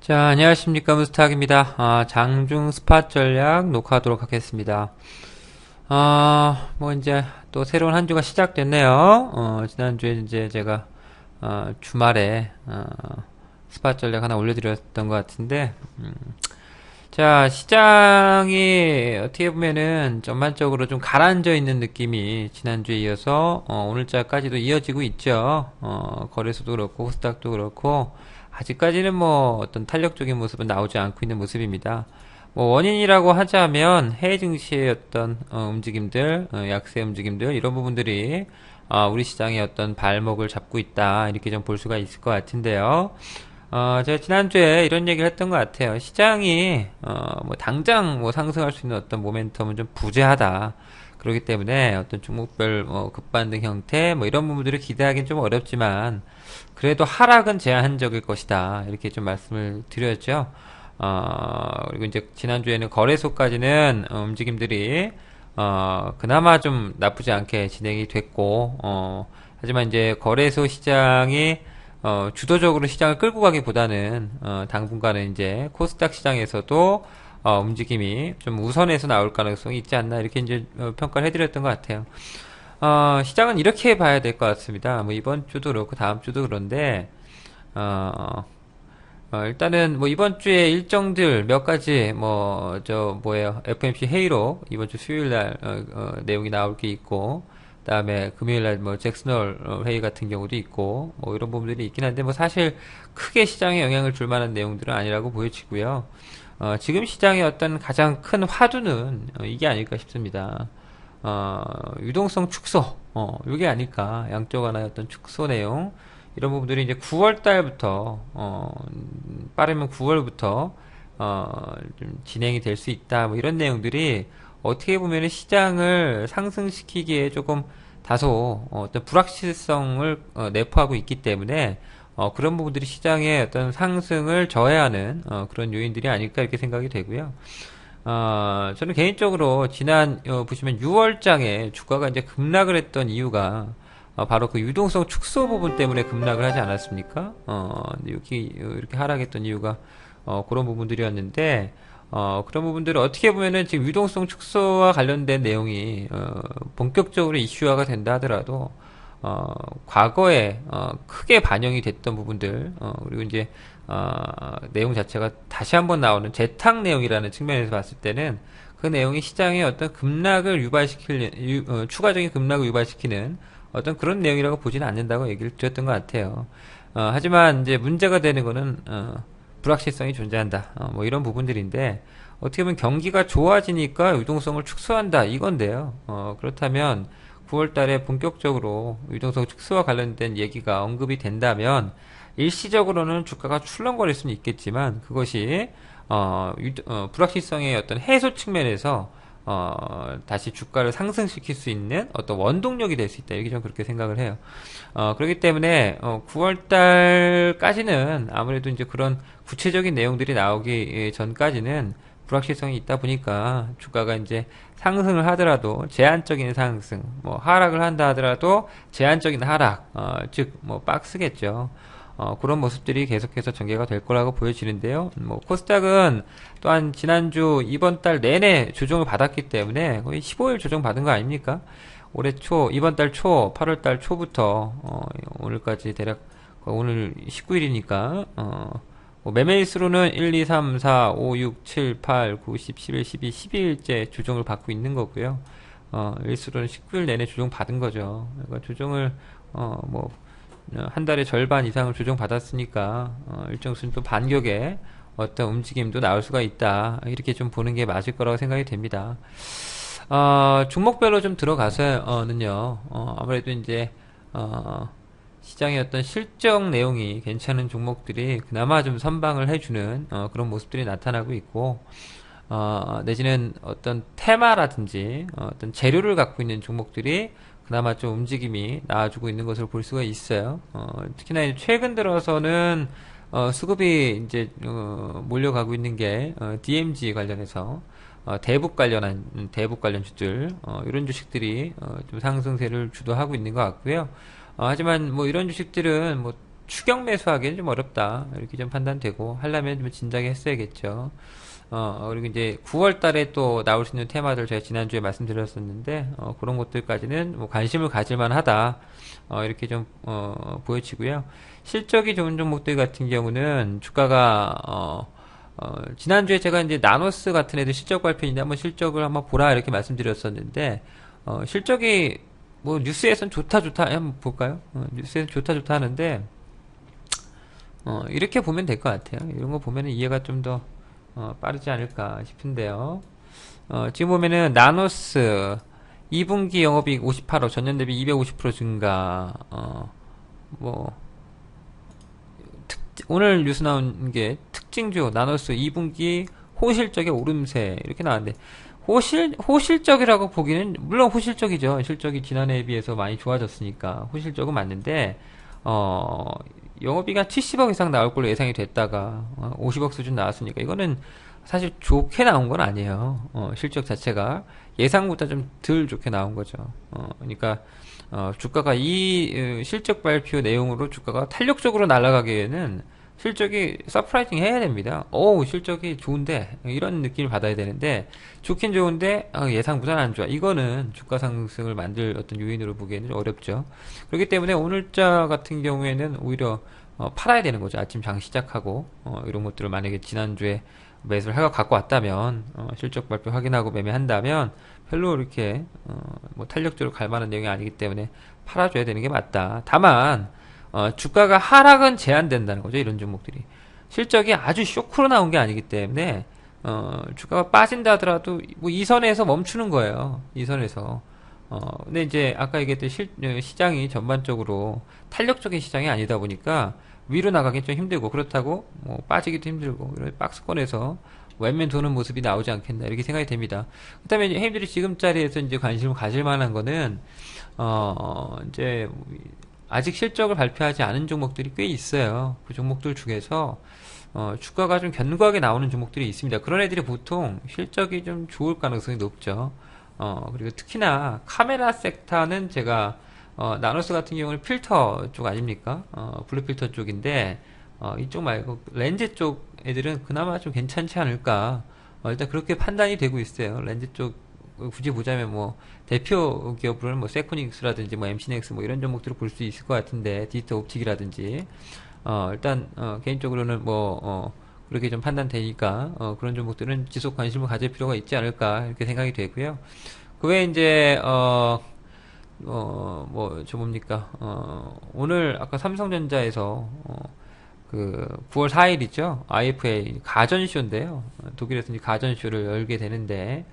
자, 안녕하십니까. 문스탁입니다. 장중 스팟 전략 녹화하도록 하겠습니다. 이제 또 새로운 한 주가 시작됐네요. 지난주에 이제 제가, 주말에, 스팟 전략 하나 올려드렸던 것 같은데, 자, 시장이 어떻게 보면은 전반적으로 좀 가라앉아 있는 느낌이 지난주에 이어서, 오늘자까지도 이어지고 있죠. 거래소도 그렇고, 코스닥도 그렇고, 아직까지는 뭐 어떤 탄력적인 모습은 나오지 않고 있는 모습입니다. 뭐 원인이라고 하자면 해외 증시의 어떤 움직임들, 약세 움직임들 이런 부분들이 우리 시장의 어떤 발목을 잡고 있다 이렇게 좀 볼 수가 있을 것 같은데요. 제가 지난주에 이런 얘기를 했던 것 같아요. 시장이 뭐 당장 뭐 상승할 수 있는 어떤 모멘텀은 좀 부재하다. 그렇기 때문에 어떤 종목별 급반등 형태 뭐 이런 부분들을 기대하기는 좀 어렵지만 그래도 하락은 제한적일 것이다. 이렇게 좀 말씀을 드렸죠. 그리고 이제 지난주에는 거래소까지는 움직임들이 그나마 좀 나쁘지 않게 진행이 됐고 하지만 이제 거래소 시장이 주도적으로 시장을 끌고 가기보다는 당분간은 이제 코스닥 시장에서도 움직임이 좀 우선해서 나올 가능성이 있지 않나 이렇게 이제 평가를 해드렸던 것 같아요. 시장은 이렇게 봐야 될 것 같습니다. 뭐 이번 주도 그렇고 다음 주도 그런데 일단은 뭐 이번 주에 일정들 몇 가지 뭐 저 뭐예요 FMC 회의록 이번 주 수요일 날 내용이 나올 게 있고 그다음에 금요일 날 뭐 잭슨홀 회의 같은 경우도 있고 뭐 이런 부분들이 있긴 한데 뭐 사실 크게 시장에 영향을 줄 만한 내용들은 아니라고 보여지고요. 지금 시장의 어떤 가장 큰 화두는 이게 아닐까 싶습니다. 유동성 축소, 이게 아닐까. 양쪽 하나의 어떤 축소 내용. 이런 부분들이 이제 9월 달부터, 빠르면 9월부터, 좀 진행이 될 수 있다. 뭐 이런 내용들이 어떻게 보면 시장을 상승시키기에 조금 다소 어떤 불확실성을 내포하고 있기 때문에 그런 부분들이 시장의 어떤 상승을 저해하는 그런 요인들이 아닐까 이렇게 생각이 되고요. 저는 개인적으로 지난 보시면 6월장에 주가가 이제 급락을 했던 이유가 바로 그 유동성 축소 부분 때문에 급락을 하지 않았습니까? 여기 이렇게 하락했던 이유가 그런 부분들이었는데 그런 부분들을 어떻게 보면은 지금 유동성 축소와 관련된 내용이 본격적으로 이슈화가 된다 하더라도 과거에 크게 반영이 됐던 부분들 그리고 이제 내용 자체가 다시 한번 나오는 재탕 내용이라는 측면에서 봤을 때는 그 내용이 시장의 어떤 급락을 추가적인 급락을 유발시키는 어떤 그런 내용이라고 보지는 않는다고 얘기를 드렸던 것 같아요. 하지만 이제 문제가 되는 거는 불확실성이 존재한다. 뭐 이런 부분들인데 어떻게 보면 경기가 좋아지니까 유동성을 축소한다 이건데요. 그렇다면 9월 달에 본격적으로 유동성 축소와 관련된 얘기가 언급이 된다면 일시적으로는 주가가 출렁거릴 수는 있겠지만 그것이 불확실성의 어떤 해소 측면에서 다시 주가를 상승시킬 수 있는 어떤 원동력이 될 수 있다. 이렇게 저는 그렇게 생각을 해요. 그렇기 때문에 9월 달까지는 아무래도 이제 그런 구체적인 내용들이 나오기 전까지는 불확실성이 있다 보니까 주가가 이제 상승을 하더라도 제한적인 상승, 뭐 하락을 한다 하더라도 제한적인 하락, 즉 뭐 박스겠죠. 그런 모습들이 계속해서 전개가 될 거라고 보여지는데요. 뭐 코스닥은 또한 지난주 이번 달 내내 조정을 받았기 때문에 거의 15일 조정 받은 거 아닙니까? 올해 초 이번 달 초 8월 달 초부터 오늘까지 대략 오늘 19일이니까 뭐 매매일수로는 1, 2, 3, 4, 5, 6, 7, 8, 9, 10, 11, 12, 12일째 조정을 받고 있는 거고요. 일수로는 19일 내내 조정 받은 거죠. 그러니까 조정을 뭐 한 달에 절반 이상을 조정받았으니까 일정 수준 또 반격의 어떤 움직임도 나올 수가 있다. 이렇게 좀 보는 게 맞을 거라고 생각이 됩니다. 종목별로 좀 들어가서는요. 아무래도 이제 시장의 어떤 실적 내용이 괜찮은 종목들이 그나마 좀 선방을 해주는 그런 모습들이 나타나고 있고 내지는 어떤 테마라든지 어떤 재료를 갖고 있는 종목들이 그나마 좀 움직임이 나아지고 있는 것을 볼 수가 있어요. 특히나 이제 최근 들어서는 수급이 이제 몰려가고 있는 게 DMG 관련해서 대북 관련 주들 이런 주식들이 좀 상승세를 주도하고 있는 것 같고요. 하지만 뭐 이런 주식들은 뭐 추격 매수하기는 좀 어렵다. 이렇게 좀 판단되고, 하려면 좀 진작에 했어야겠죠. 그리고 이제 9월 달에 또 나올 수 있는 테마들 제가 지난주에 말씀드렸었는데, 그런 것들까지는 뭐 관심을 가질만 하다. 이렇게 좀, 보여지고요. 실적이 좋은 종목들 같은 경우는 주가가, 지난주에 제가 이제 나노스 같은 애들 실적 발표인데 한번 실적을 한번 보라 이렇게 말씀드렸었는데, 실적이 뭐 뉴스에선 좋다 좋다 한번 볼까요? 뉴스에선 좋다 좋다 하는데, 이렇게 보면 될 것 같아요. 이런 거 보면 이해가 좀 더 빠르지 않을까 싶은데요. 지금 보면은 나노스 2분기 영업이익 58억, 전년 대비 250% 증가. 뭐 오늘 뉴스 나온 게 특징주 나노스 2분기 호실적의 오름세 이렇게 나왔는데, 호실적이라고 보기는 물론 호실적이죠. 실적이 지난해에 비해서 많이 좋아졌으니까 호실적은 맞는데, 영업이익 70억 이상 나올 걸로 예상이 됐다가 50억 수준 나왔으니까 이거는 사실 좋게 나온 건 아니에요. 실적 자체가 예상보다 좀 덜 좋게 나온 거죠. 그러니까 주가가 이 실적 발표 내용으로 주가가 탄력적으로 날아가기에는 실적이 서프라이징 해야 됩니다. 오, 실적이 좋은데 이런 느낌을 받아야 되는데, 좋긴 좋은데 예상보다는 안 좋아. 이거는 주가 상승을 만들 어떤 요인으로 보기에는 좀 어렵죠. 그렇기 때문에 오늘자 같은 경우에는 오히려 팔아야 되는 거죠. 아침 장 시작하고 이런 것들을 만약에 지난주에 매수를 하고 갖고 왔다면, 실적 발표 확인하고 매매한다면 별로 이렇게 뭐 탄력적으로 갈 만한 내용이 아니기 때문에 팔아줘야 되는 게 맞다. 다만 주가가 하락은 제한된다는 거죠. 이런 종목들이 실적이 아주 쇼크로 나온 게 아니기 때문에 주가가 빠진다 하더라도 뭐 이 선에서 멈추는 거예요. 이 선에서. 근데 이제 아까 얘기했듯이 시장이 전반적으로 탄력적인 시장이 아니다 보니까 위로 나가기 좀 힘들고, 그렇다고 뭐 빠지기도 힘들고, 이런 박스권에서 왼면 도는 모습이 나오지 않겠나 이렇게 생각이 됩니다. 그다음에 이제 형님들이 지금 자리에서 이제 관심을 가질 만한 거는 이제 아직 실적을 발표하지 않은 종목들이 꽤 있어요. 그 종목들 중에서 주가가 좀 견고하게 나오는 종목들이 있습니다. 그런 애들이 보통 실적이 좀 좋을 가능성이 높죠. 그리고 특히나 카메라 섹터는 제가 나노스 같은 경우는 필터 쪽 아닙니까? 블루 필터 쪽인데, 이쪽 말고 렌즈 쪽 애들은 그나마 좀 괜찮지 않을까. 일단 그렇게 판단이 되고 있어요. 렌즈 쪽 굳이 보자면 뭐 대표 기업으로는 뭐 세코닉스라든지 뭐 MC넥스 뭐 이런 종목들을 볼 수 있을 것 같은데, 디지털 옵틱이라든지 일단 개인적으로는 뭐 그렇게 좀 판단되니까 그런 종목들은 지속 관심을 가질 필요가 있지 않을까 이렇게 생각이 되고요. 그 외에 이제 뭐 저 뭡니까, 오늘 아까 삼성전자에서 그 9월 4일이죠. IFA 가전쇼인데요. 독일에서 이제 가전쇼를 열게 되는데,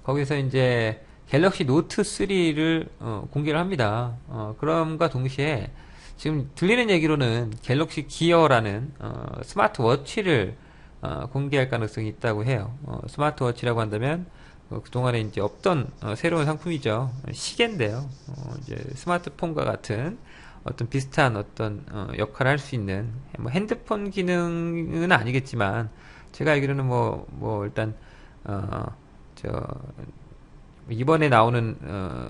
거기서 이제 갤럭시 노트 3를 공개를 합니다. 그럼과 동시에 지금 들리는 얘기로는 갤럭시 기어라는 스마트워치를 공개할 가능성이 있다고 해요. 스마트워치라고 한다면 그동안에 이제 없던 새로운 상품이죠. 시계인데요. 이제 스마트폰과 같은 어떤 비슷한 어떤 역할을 할 수 있는 뭐 핸드폰 기능은 아니겠지만, 제가 알기로는 뭐 일단 저 이번에 나오는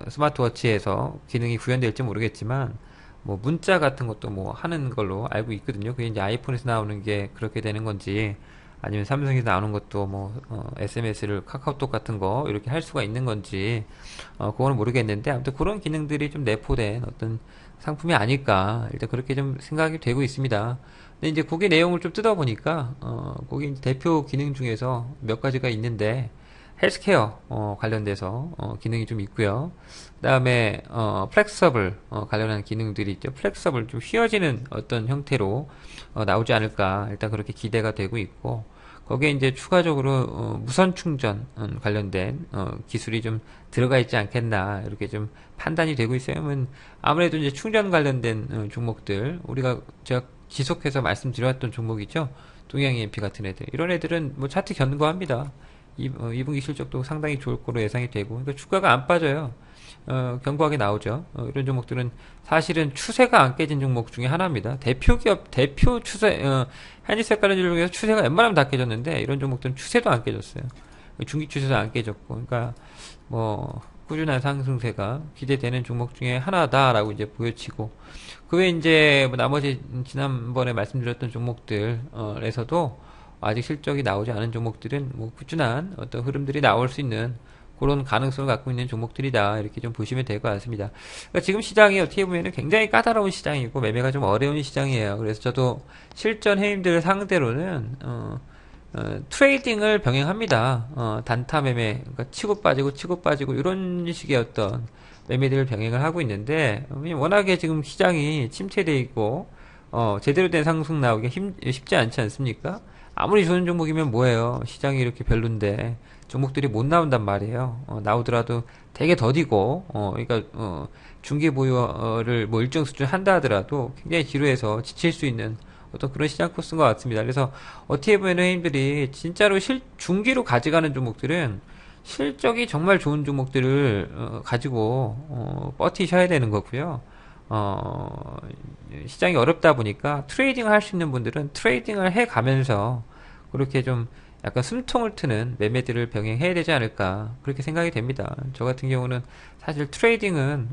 스마트워치에서 기능이 구현될지 모르겠지만, 뭐 문자 같은 것도 뭐 하는 걸로 알고 있거든요. 그게 이제 아이폰에서 나오는 게 그렇게 되는 건지, 아니면 삼성에서 나오는 것도 뭐 SMS를 카카오톡 같은 거 이렇게 할 수가 있는 건지 그거는 모르겠는데, 아무튼 그런 기능들이 좀 내포된 어떤 상품이 아닐까 일단 그렇게 좀 생각이 되고 있습니다. 근데 이제 거기 내용을 좀 뜯어보니까 거기 이제 대표 기능 중에서 몇 가지가 있는데, 헬스케어 관련돼서 기능이 좀 있고요. 그다음에 플렉서블 관련한 기능들이 있죠. 플렉서블 좀 휘어지는 어떤 형태로 나오지 않을까 일단 그렇게 기대가 되고 있고, 거기에 이제 추가적으로 무선 충전 관련된 기술이 좀 들어가 있지 않겠나 이렇게 좀 판단이 되고 있어요. 아무래도 이제 충전 관련된 종목들, 우리가 제가 지속해서 말씀드렸던 종목이죠. 동양 EMP 같은 애들, 이런 애들은 뭐 차트 견고합니다. 2분기 실적도 상당히 좋을 거로 예상이 되고, 그러니까 주가가 안 빠져요. 견고하게 나오죠. 이런 종목들은 사실은 추세가 안 깨진 종목 중에 하나입니다. 대표 기업, 대표 추세, 한일색깔 중에서 추세가 웬만하면 다 깨졌는데, 이런 종목들은 추세도 안 깨졌어요. 중기 추세도 안 깨졌고, 그러니까 뭐 꾸준한 상승세가 기대되는 종목 중에 하나다라고 이제 보여지고, 그 외에 이제 뭐 나머지 지난번에 말씀드렸던 종목들에서도 아직 실적이 나오지 않은 종목들은 뭐 꾸준한 어떤 흐름들이 나올 수 있는 그런 가능성을 갖고 있는 종목들이다, 이렇게 좀 보시면 될 것 같습니다. 그러니까 지금 시장이 어떻게 보면 굉장히 까다로운 시장이고 매매가 좀 어려운 시장이에요. 그래서 저도 실전 회원들 상대로는 트레이딩을 병행합니다. 단타 매매, 그러니까 치고 빠지고 이런 식의 어떤 매매들을 병행을 하고 있는데, 워낙에 지금 시장이 침체되어 있고 제대로 된 상승 나오기 쉽지 않지 않습니까? 아무리 좋은 종목이면 뭐예요? 시장이 이렇게 별론데 종목들이 못 나온단 말이에요. 나오더라도 되게 더디고, 그러니까 중개 보유를 뭐 일정 수준 한다 하더라도 굉장히 지루해서 지칠 수 있는 어떤 그런 시장 코스인 것 같습니다. 그래서 어떻게 보면 회원들이 진짜로 중기로 가져가는 종목들은 실적이 정말 좋은 종목들을 가지고 버티셔야 되는 거고요. 시장이 어렵다 보니까 트레이딩을 할 수 있는 분들은 트레이딩을 해 가면서 그렇게 좀 약간 숨통을 트는 매매들을 병행해야 되지 않을까, 그렇게 생각이 됩니다. 저 같은 경우는 사실 트레이딩은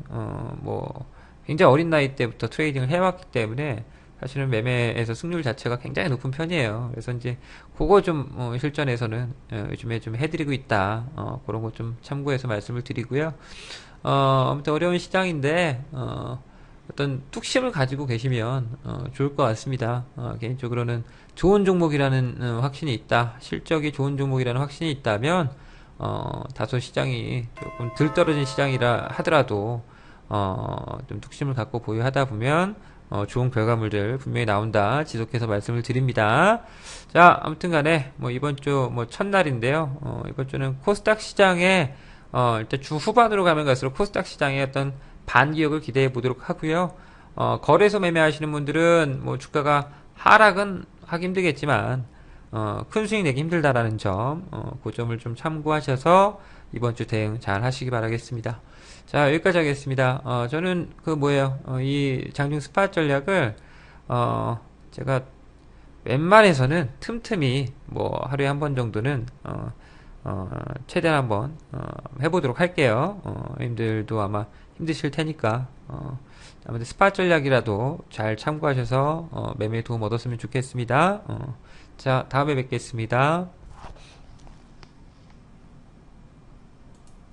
뭐 굉장히 어린 나이 때부터 트레이딩을 해왔기 때문에 사실은 매매에서 승률 자체가 굉장히 높은 편이에요. 그래서 이제 그거 좀 실전에서는 요즘에 좀 해드리고 있다, 그런 거 좀 참고해서 말씀을 드리고요. 아무튼 어려운 시장인데 어떤 뚝심을 가지고 계시면 좋을 것 같습니다. 개인적으로는 좋은 종목이라는 확신이 있다, 실적이 좋은 종목이라는 확신이 있다면 다소 시장이 조금 덜 떨어진 시장이라 하더라도 좀 뚝심을 갖고 보유하다 보면 좋은 결과물들 분명히 나온다, 지속해서 말씀을 드립니다. 자, 아무튼 간에 뭐 이번 주 뭐 첫날인데요. 이번 주는 코스닥 시장에 일단 주 후반으로 가면 갈수록 코스닥 시장의 어떤 반기역을 기대해 보도록 하고요. 거래소 매매하시는 분들은 뭐 주가가 하락은 하기 힘들겠지만 큰 수익 내기 힘들다라는 점, 그 점을 좀 참고하셔서 이번 주 대응 잘 하시기 바라겠습니다. 자, 여기까지 하겠습니다. 저는 이 장중 스팟 전략을 제가 웬만해서는 틈틈이 뭐 하루에 한 번 정도는 최대한 한번 해보도록 할게요. 님들도 아마 힘드실 테니까 아무튼 스팟 전략이라도 잘 참고하셔서 매매에 도움 얻었으면 좋겠습니다. 자, 다음에 뵙겠습니다.